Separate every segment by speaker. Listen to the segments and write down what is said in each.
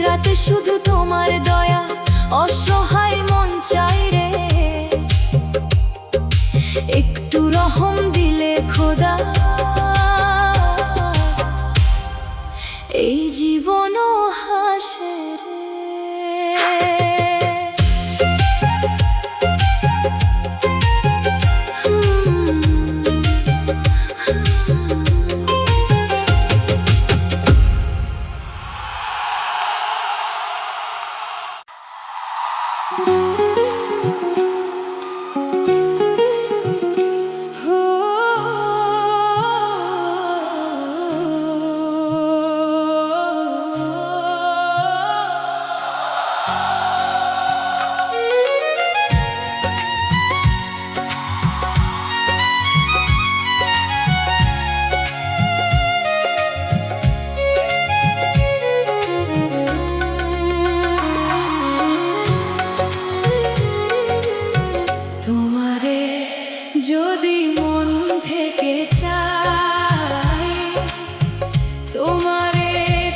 Speaker 1: রাতে শুধু তোমার দয়া, অসহায় মন চাই রে। একটু রহম দিলে খোদা, এই জীবনও হাসে রে। যদি মন থেকে চাই, তোমারে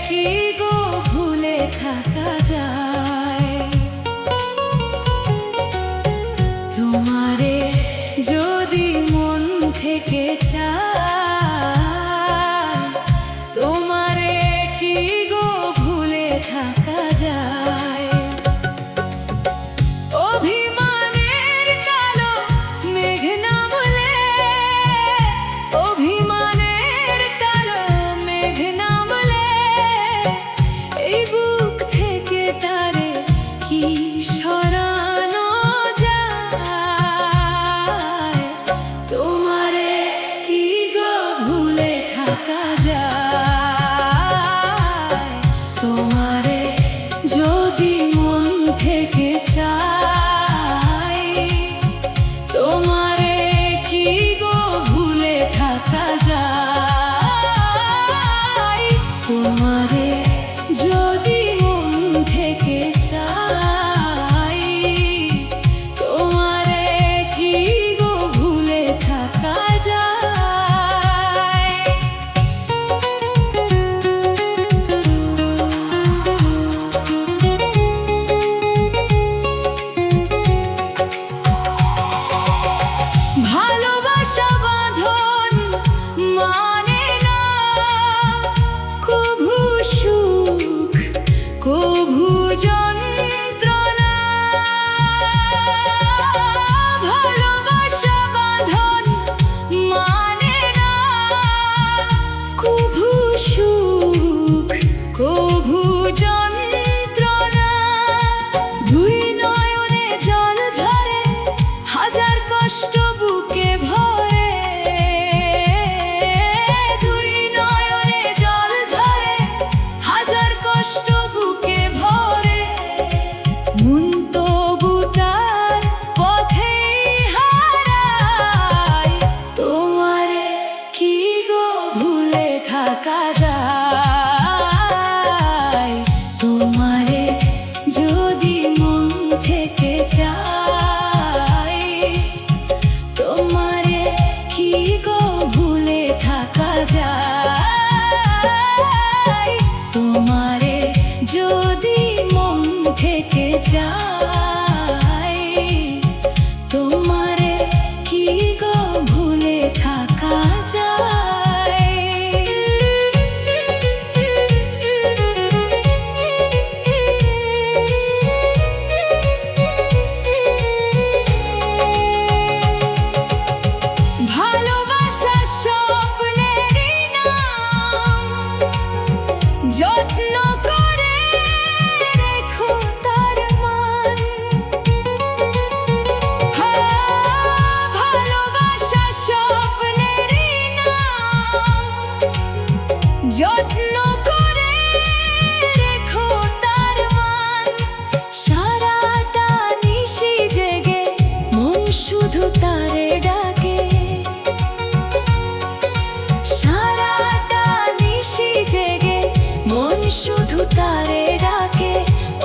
Speaker 1: কি গো ভুলে থাকা যায়? তোমারে যদি মন থেকে চাই, তোমারে কি গো ভুলে থাকা যায়?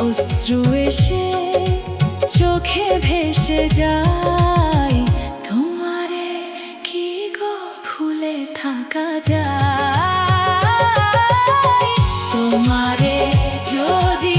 Speaker 2: অশ্রু এসে চোখে ভেসে যায়, তোমারে কি গো ভুলে থাকা যায়? তোমারে যদি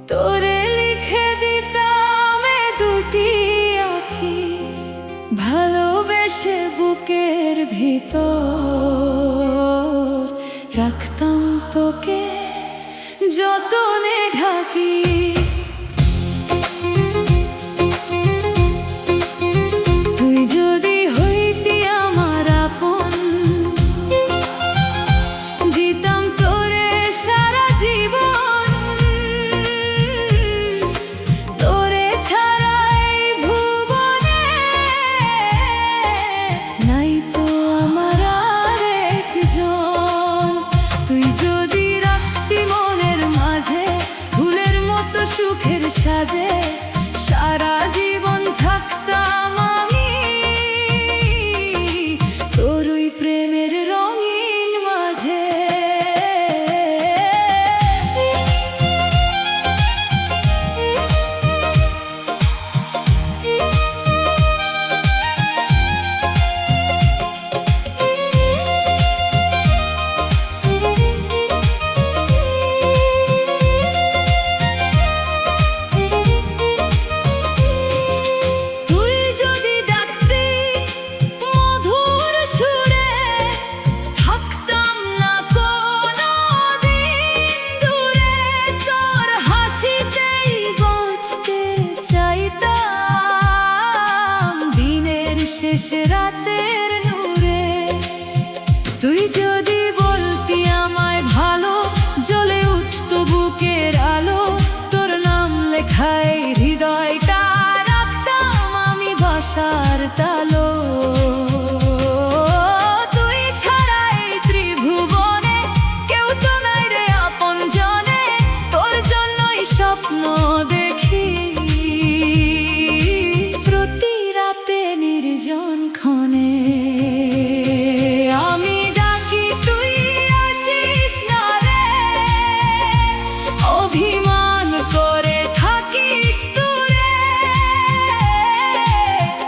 Speaker 2: তোরে লিখে দিতাম এ দুটি আঁখি, ভালোবেসে বুকের ভিতর রাখতাম তোকে যতনে ঢাকি। তুই যদি হইতি আমার আপন, দিতাম তোরে সারা জীবন। তোরে ছাড়া এই ভুবনে নাই তো আমার আরেকজন। তুই যদি রাখতি মনের মাঝে ফুলের মতো সুখের সাজে, সারা জীবন থাকতাম আমি তোর ওই প্রেমের রঙিন মাঝে। তুই যদি ডাকতি মধুর সুরে, থাকতাম না কোনো দিন দূরে। তোর হাসিতেই বাঁচতে চাইতাম দিনের শেষে রাতের নূরে। তুই যদি বলতি আমায় ভালো, জ্বলে উঠতো বুকের আলো। তোর নাম লেখায় হৃদয়টা রাখতাম আমি বাসার তালো। তুই ছাড়া এই ত্রিভুবনে কেউ তো নাই রে আপনজনে। তোর জন্যই স্বপ্ন দেখি প্রতি রাতে নির্জন ক্ষণে। আমি ডাকি তুই আসিস না রে, অভিমান করে থাকিস দূরে।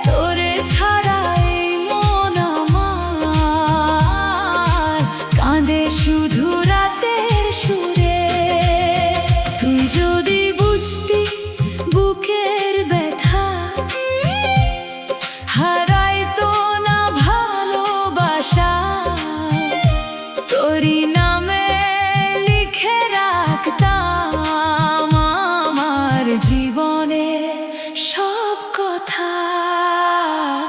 Speaker 2: তোরে ছাড়া এই মন আমার কাঁদে শুধু রাতের সুরে। তুই যদি বুঝতি বুকের ব্যথা, হারাইতো না ভালোবাসা। তোরই নামে লিখে রাখতাম আমার জীবনে সব কথা।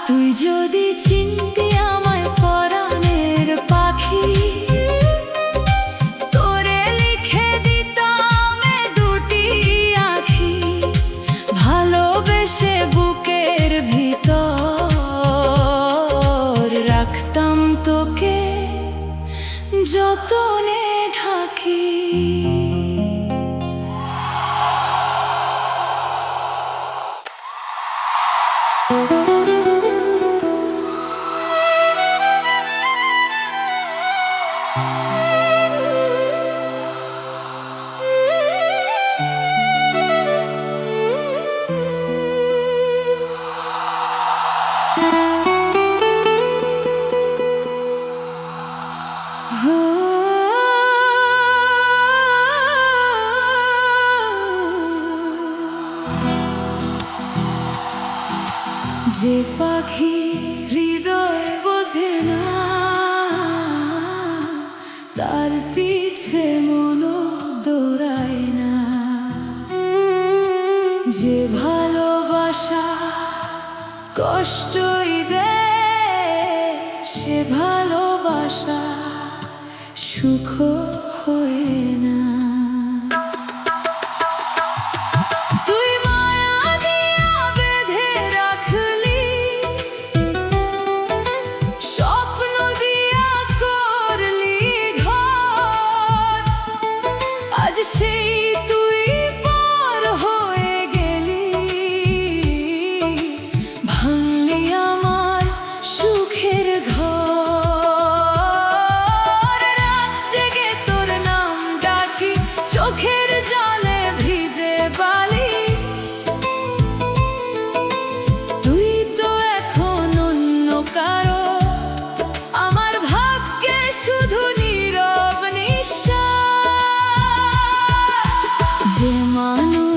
Speaker 2: তুই যদি চিনতি আমায় পরাণের পাখি, তোরে লিখে দিতাম এ দুটি আঁখি, ভালোবেসে বুকের ভিতর রাখতাম তোকে যতনে ঢাকি। যে পাখি হৃদয় বোঝে না, তার পিছে মনো দৌড়ায় না। যে ভালোবাসা কষ্টই দেয়, সে ভালোবাসা সুখ হয় না। তুই মায়া দিয়া বেঁধে রাখলি, স্বপ্ন দিয়া করলি ঘর। আজ সেই তুই পার হয়ে গেলি, ভাঙলি আমার সুখের ঘর। রাত জেগে তোর নাম ডাকি, চোখের জলে ভিজে বালিশ। তুই তো এখন অন্য কারো, আমার ভাগ্যে শুধু নীরব নিঃশ্বাস। যে মানুষ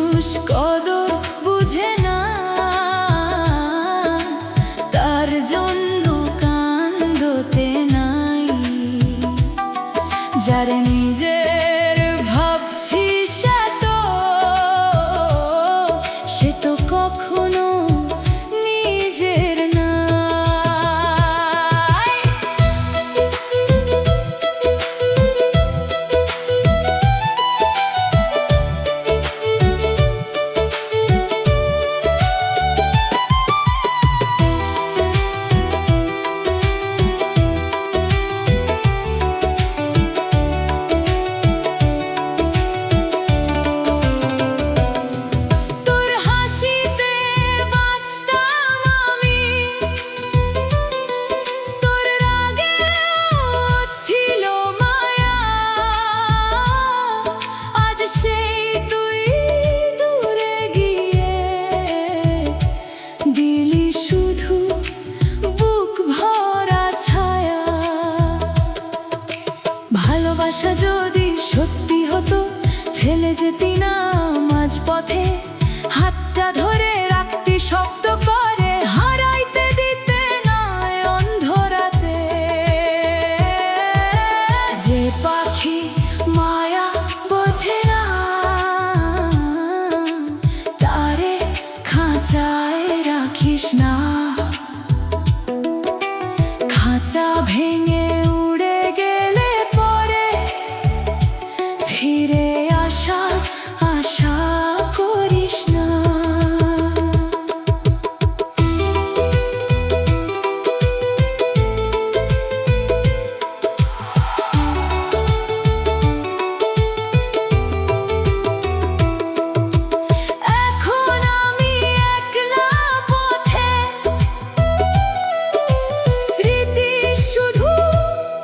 Speaker 2: শব্দ করে হারাইতে দিতে নাই অন্ধরাতে। যে পাখি মায়া বোঝে না তারে খাঁচায় রাখিস না। খাঁচা ভেঙে উড়ে গেলে পরে ফিরে আসার আশা করিস না। এখন আমি একলা পথে, স্মৃতি শুধু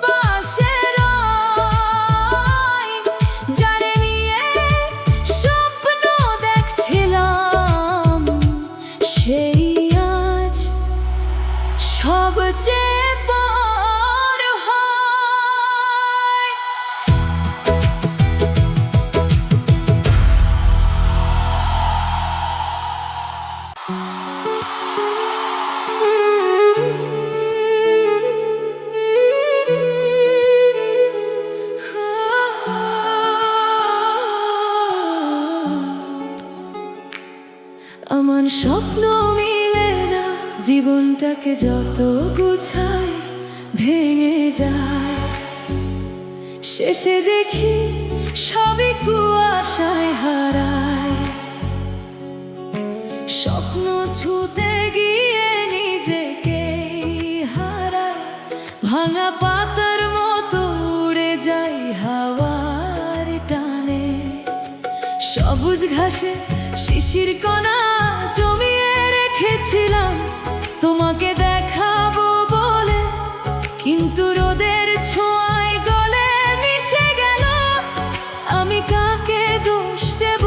Speaker 2: পাশে রয়। যারে নিয়ে স্বপ্ন দেখছিলাম সেই আজ সবচেয়ে পর হয়। আমার স্বপ্ন মিলে না, জীবনটাকে যত গুছাই ভেঙে যায়। শেষে দেখি সবই কুয়াশায় হারায়। স্বপ্ন ছুতে গিয়ে নিজেকে হারায়। ভাঙা পাতার মতো উড়ে যাই হাওয়ার টানে। সবুজ ঘাসে শিশির কণা জমিয়ে রেখেছিলাম তোমাকে দেখাবো বলে, কিন্তু রোদের ছোঁয়ায় গলে মিশে গেল। আমি কাকে দোষ দেব?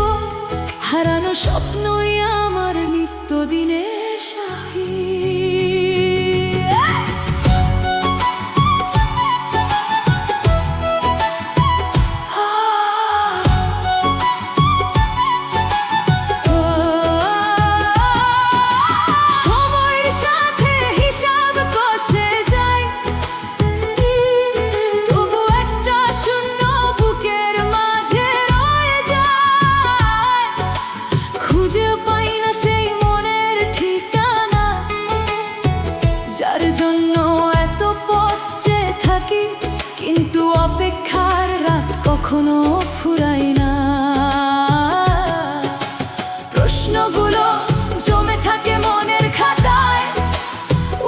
Speaker 2: হারানো স্বপ্নই আমার নিত্যদিনের সাথী। সময়ের সাথে হিসাব কষে যায়, তবু একটা শূন্য বুকের মাঝে রয়ে যায়। খুঁজে পাই না সেই মনের ঠিকানা, যার জন্য এত পথ চেয়ে থাকি, কিন্তু অপেক্ষার রাত কখনো ফুরায় না। প্রশ্নগুলো জমে থাকে মনের খাতায়,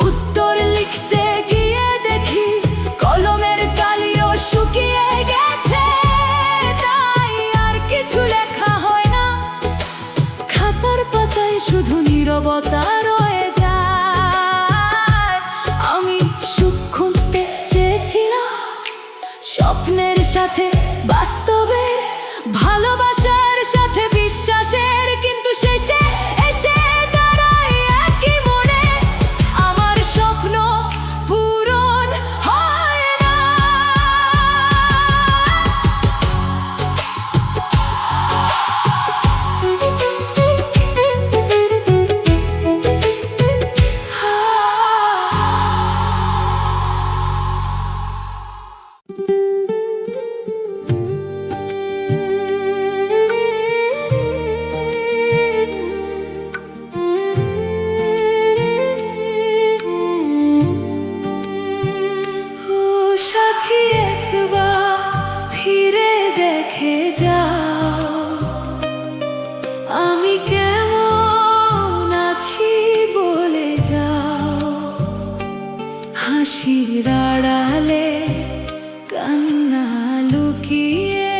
Speaker 2: উত্তর লিখতে গিয়ে দেখি কলমের কালিও শুকিয়ে গেছে। তাই আর কিছু লেখা হয় না, খাতার পাতায় শুধু নীরবতা রয়ে যায়। আমি সুখ খুঁজতে চেয়েছিলাম স্বপ্নের সাথে বাস্তবের, ভালোবাসার সাথে বিশ্বাসের, কিন্তু শেষে এসে দাঁড়ায় একই মনে। আমার স্বপ্ন পূরণ হয় না। ও সাথী, একবার ফিরে দেখে যাও আমি কেমন আছি বলে যাও। হাসির আড়ালে কান্না লুকিয়ে,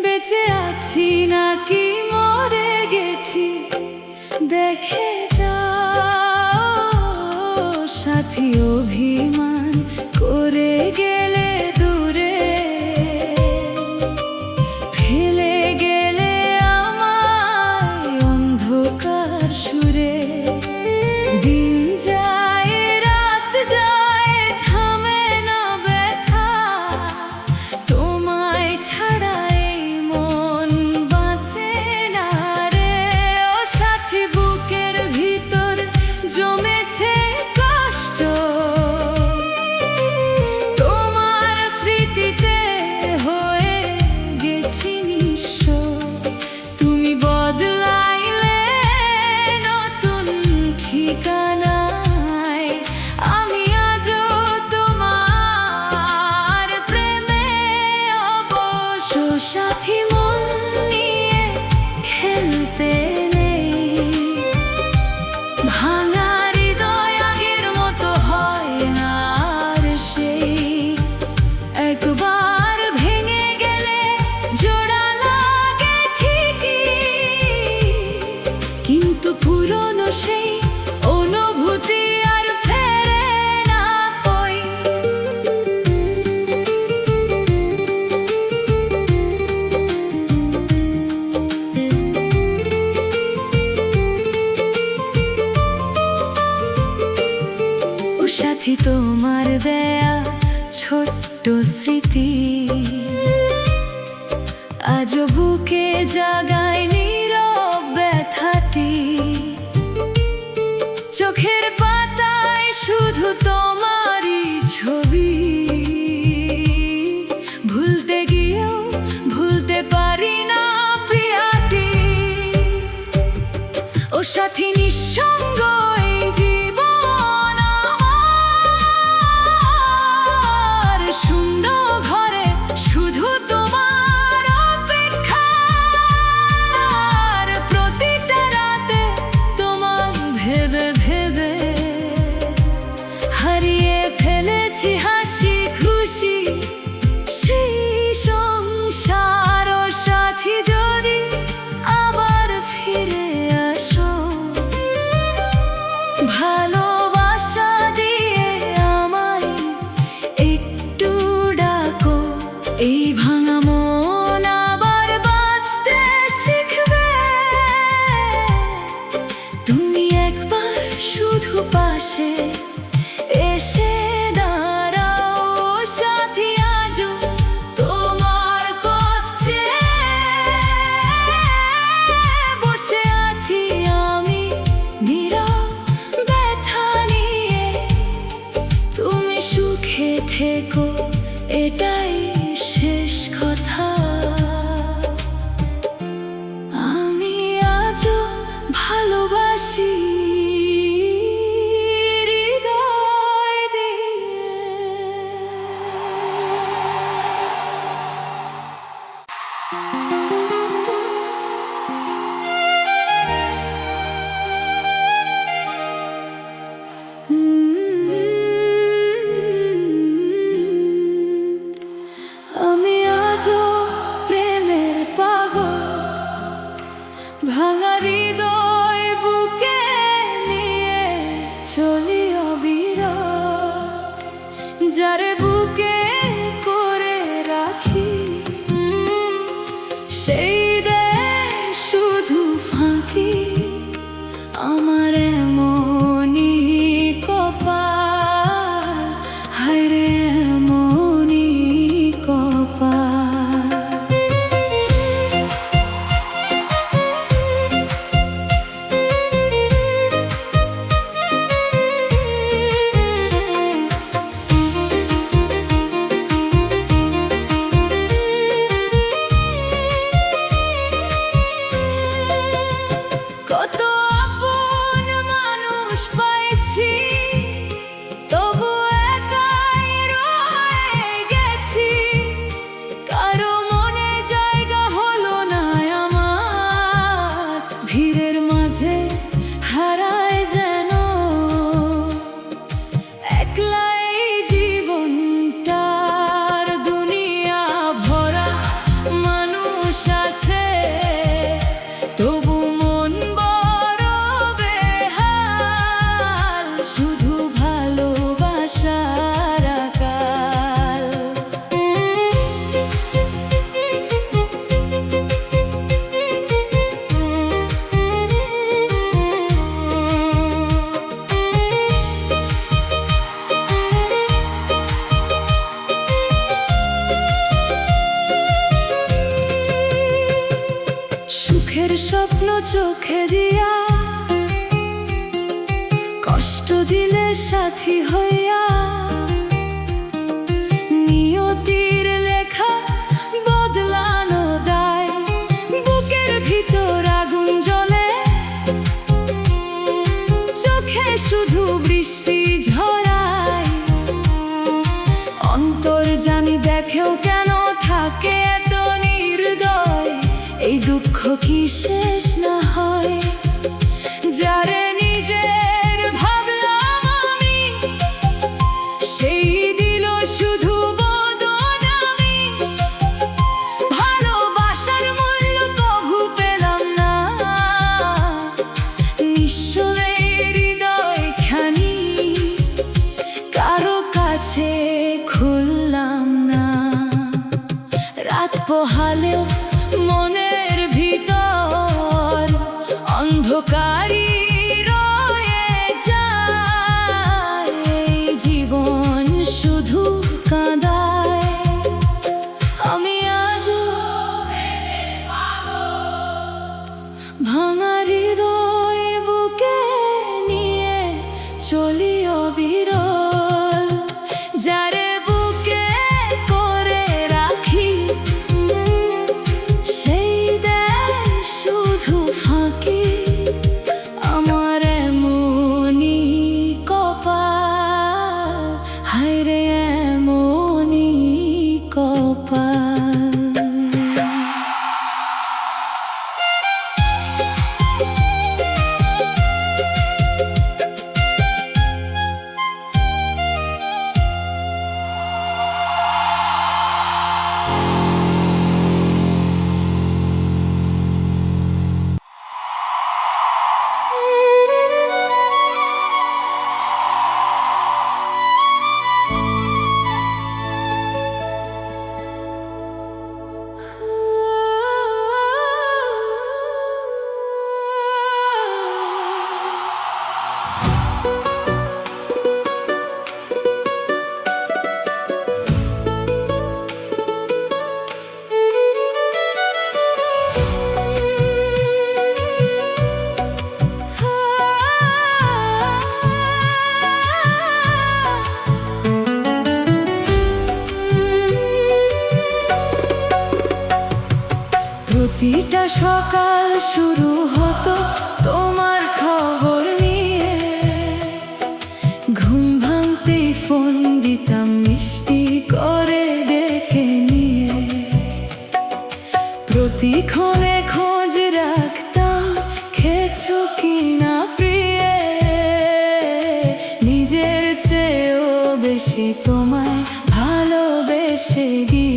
Speaker 2: বেঁচে আছি নাকি মরে গেছি দেখে যাও। সাথী, অভিমান করে গেলে দূরে, ফেলে গেলে আমায় অন্ধকার সুরে। দিন যায় রাত যায়, থামে না ব্যথা, তোমায় ছাড়া এই মন বাঁচে না রে। ও সাথী,
Speaker 1: সাথী তোমার দেয়া ছোট্ট স্মৃতি আজও বুকে জাগায় নীরব ব্যথাটি। চোখের পাতায় শুধু তোমারই ছবি, ভুলতে গিয়েও ভুলতে পারি না প্রিয়াটি। ও সাথী নিঃসঙ্গ এই জীবন আমার, শূন্য ঘরে শুধু তোমার অপেক্ষার। প্রতিটা রাতে তোমার ভেবে ভেবে হারিয়ে ফেলেছি হাসি খুশি সেই সংসার। ও সাথী যদি আবার ফিরে আসো, ভালোবাসা দিয়ে আমায় একটু ডাকো। এই ভাঙা মন আবার বাঁচতে শিখবে, তুমি একবার শুধু পাশে এসে দাঁড়াও। সাথী আজও তোমার পথ চেয়ে বসে আছি আমি নীরব ব্যথা নিয়ে। তুমি সুখে থেকো এটাই শেষ কথা, আমি আজও ভালোবাসি হৃদয় দিয়ে। আমি আজও প্রেমের পাগল, ভাঙা হৃদয় বুকে নিয়ে চলি অবিরল। যারে বুকে করে রাখি সেই দেয় শুধু ফাঁকি। আমার এমনই কপাল, হায় রে এমনই কপাল। কত আপন মানুষ পাইছি, তবু একাই রয়ে গেছি। কারো মনে জায়গা হলো না আমার, ভিড়ের মাঝে হারায় যেন একলা এই জীবনটার। দুনিয়া ভরা মানুষ আছে, তবু মন বড় বেহাল, শুধু ভালোবাসার আকাল। সুখের স্বপ্ন চোখে দিয়া, কষ্ট দিলে সাথী হইয়া। নিয়তির লেখা বদলানো দায়, বুকের ভিতর আগুন জ্বলে, চোখে শুধু বৃষ্টি ঝরায়। অন্তর জানি দেখেও কেন থাকে এত নির্দয়, এই দুঃখ কি শেষ না হয়? যারে নিজের ভাবলাম আমি, সেই দিল শুধু বদনামি। ভালোবাসার মূল্য কভু পেলাম না, নিঃস্ব এই হৃদয়খানি কারো কাছে খুললাম না। রাত পোহালেও মনের ভিতর অন্ধকারই রয়ে যায়।
Speaker 2: ভাঙা হৃদয় বুকে নিয়ে চলি অবিরল, যারে বুকে করে রাখি সেই দেয় শুধু ফাঁকি। আমার এমনই কপাল, হায় রে এমনই কপাল। প্রতিটা সকাল শুরু হতো তোমার খবর নিয়ে, ঘুম ভাঙতেই ফোন দিতাম মিষ্টি করে ডেকে নিয়ে। প্রতিক্ষণে খোঁজ রাখতাম খেয়েছো কিনা প্রিয়ে, নিজের চেয়েও বেশি তোমায় ভালোবেসে গিয়ে।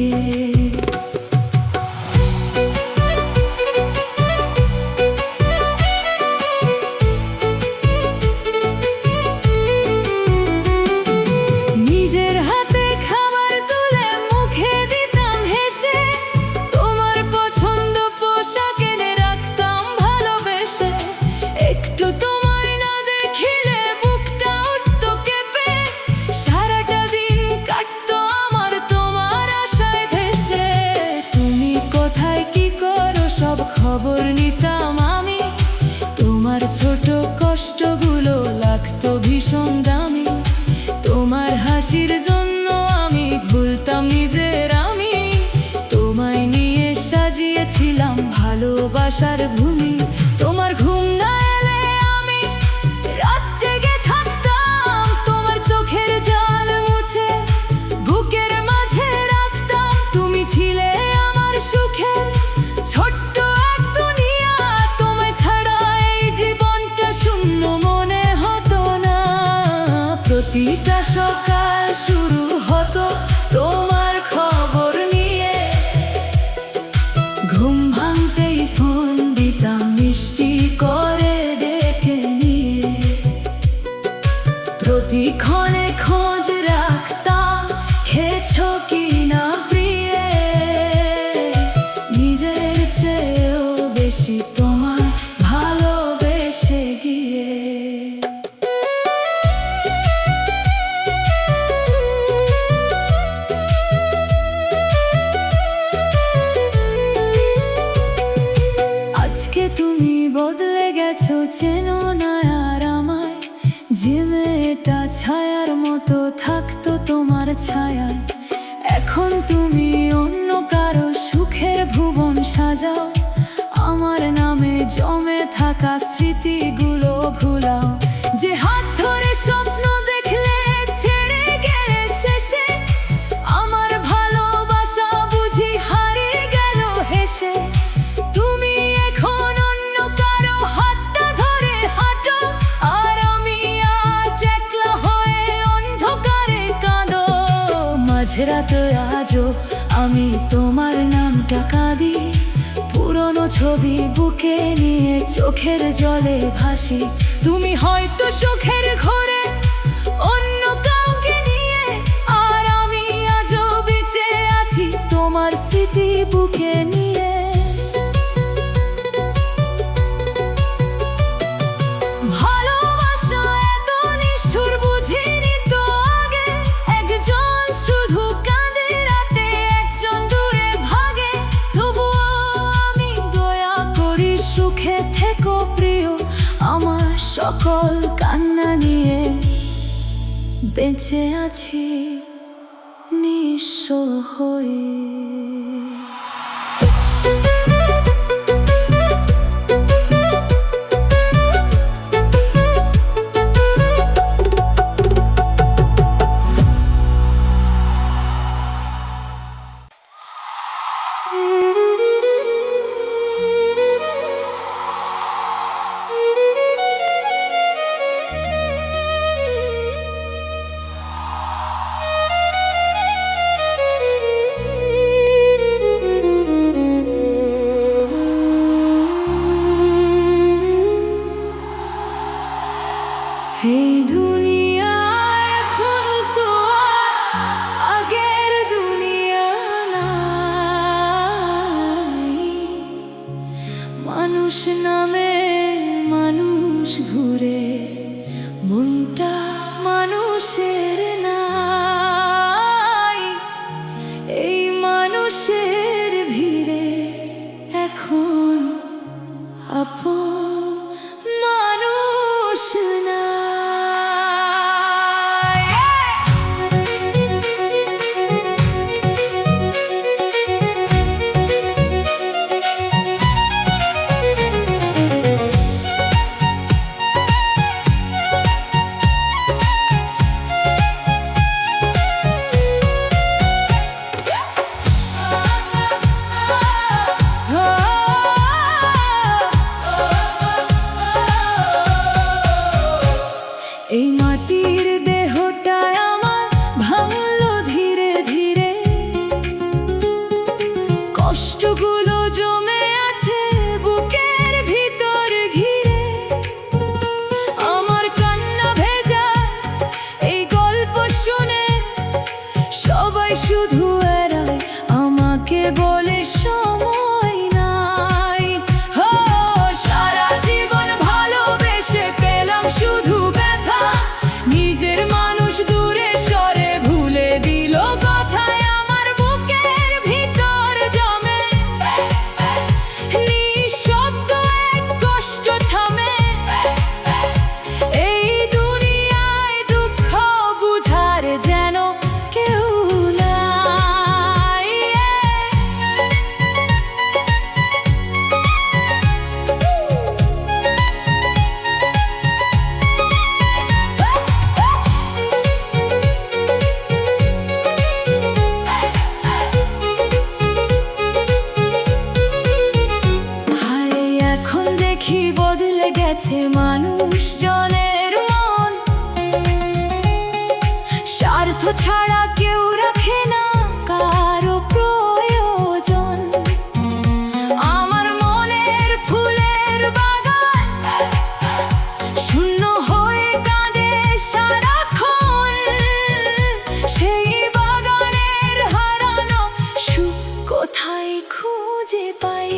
Speaker 2: খবর নিতাম আমি, তোমার ছোট কষ্টগুলো লাগতো ভীষণ দামি। তোমার হাসির জন্য আমি ভুলতাম নিজের আমি, তোমায় নিয়ে সাজিয়েছিলাম ভালোবাসার ভূমি। তোমার ঘুম না এলে আমি রাত জেগে থাকতাম, তোমার চোখের জল মুছে বুকের মাঝে রাখতাম। তুমি ছিলে আমার সুখে ছোট্ট এক দুনিয়া, তোমায় ছাড়া এই জীবনটা শূন্য মনে হতো না। প্রতিটা সকাল শুরু হতো তোমার খবর নিয়ে, ঘুম ভাঙতেই ফোন দিতাম মিষ্টি করে ডেকে নিয়ে। প্রতিক্ষণে খোঁজ রাখতাম খেয়েছো কিনা প্রিয়ে, নিজের চেয়েও বেশি তোমায় ভালোবেসে গিয়ে। আজকে তুমি বদলে গেছো, চেনো না আর আমায়। যে মেয়েটা ছায়ার মতো থাকতো তোমার ছায়ায়, এখন তুমি অন্য কারো সুখের ভুবন সাজাও। আমার নামে জমে থাকা স্মৃতিগুলো ভুলাও, যে হাত ধরে স্বপ্ন দেখলে ছেড়ে গেলে শেষে। আমার ভালোবাসা বুঝি হারিয়ে গেল হেসে, তুমি এখন অন্য কারো হাতটা ধরে হাঁটো। আর আমি আজ একলা হয়ে অন্ধকারে কাঁদো, মাঝরাতে আজও আমি তোমার নামটা কাঁদি। পুরনো ছবি বুকে নিয়ে চোখের জলে ভাসি, তুমি হয়তো সুখের ঘরে অন্য কাউকে নিয়ে। আর আমি আজও বেঁচে আছি তোমার স্মৃতি বুকে নিয়ে। ভালোবাসা এত নিষ্ঠুর বুঝিনি তো আগে, একজন শুধু কাঁদে রাতে একজন দূরে ভাগে। তবুও আমি দয়া করি
Speaker 1: সুখে থেকো প্রিয়, আমার সকল কান্না নিয়ে বেঁচে আছি নিঃস্ব হয়ে। এই দুনিয়া এখন তো আর আগের দুনিয়া নাই। মানুষ নামে মানুষ ঘুরে, মনটা মানুষের নাই। এই মানুষের ভিড়ে এখন আপন মানুষ নাই। এই মাটির দেহটা আমার ভাঙলো ধীরে ধীরে, কষ্টগুলো জমে আছে বুকের ভিতর ঘিরে। আমার কান্না ভেজা এই গল্প শুনে সবাই শুধু এড়ায়, আমাকে বলে সময় নাই। হো, সারা জীবন ভালোবেসে পেলাম শুধু ব্যথা, নিজের মানুষ দূরে সরে ভুলে দিল কথায়। আমার বুকের ভিতর জমে নিঃশব্দ এক কষ্ট থামে। এই দুনিয়ায় দুঃখ বুঝার যেন কেউ নাই। হায়, এখন দেখি বদলে গেছে মানুষজনের মন, স্বার্থ ছাড়া কেউ রাখে না কারো প্রয়োজন। আমার মনের ফুলের বাগান শূন্য হয়ে কাঁদে সারাক্ষণ। সেই বাগানের হারানো সুখ কোথায় খুঁজে পাই?